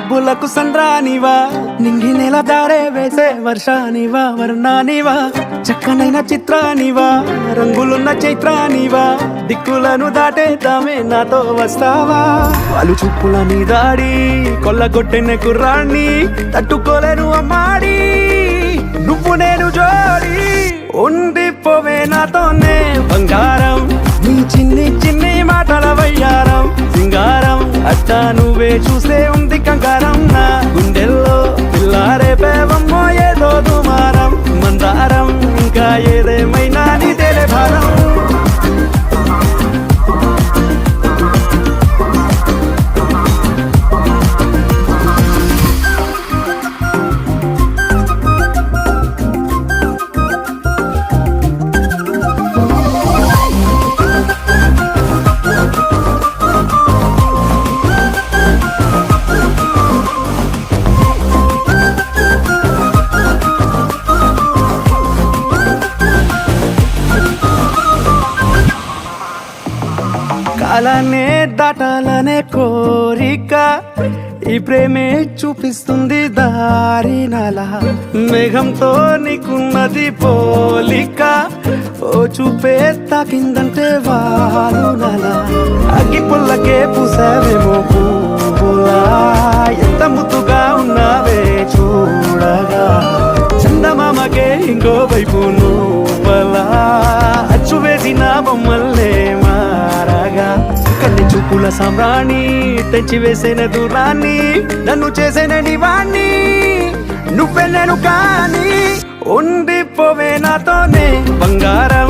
మబ్బులకు సంద్రానివా, నింగి నెల దారే వేసే వర్షానివా, వర్ణానివా, చక్కనైన చిత్రానివా, రంగులున్న చైత్రానివా, దిక్కులను దాటేద్దామే నాతో వస్తావా? వాళ్ళు చూపుల నీ దాడి కొల్లగొట్టిన కుర్రాన్ని తట్టుకోలేను అమ్మాడి, నువ్వు నేను జోడి ఉండిపోవే నాతోనే బంగారం, నీ చిన్ని చిన్ని మాటల వయ్యారం సింగారం, అట్టా నువ్వే చూసే ఉంది కంగారం, నా గుండెల్లో పిల్లారే పేవమ్మో ఏదో దుమారం, మందారం ఇంకా ఏదేమైనా నీదేలే భారం. కాలానే దాటాలనే కోరిక, ఈ ప్రేమే చూపిస్తుంది దారి నల, మేఘంతో నీకున్నది పోలిక, ఓ చూపే తాకిందంటే వారు నల, అగ్గి పుల్లకే పూసావేమో పువ్వులా, ఎంత ముద్దుగా ఉన్నావే చూడగా, చందమామకే ఇంకో వైపు నువ్వలా, అచ్చు వేసిన బొమ్మల్లే మారగా, కన్ని చూపుల సామ్రాణి తెచ్చి వేసిన దూరాన్ని, నన్ను చేసిన నివాణ్ణి నువ్వే నేను కానీ, ఉండిపోవే నాతోనే బంగారం,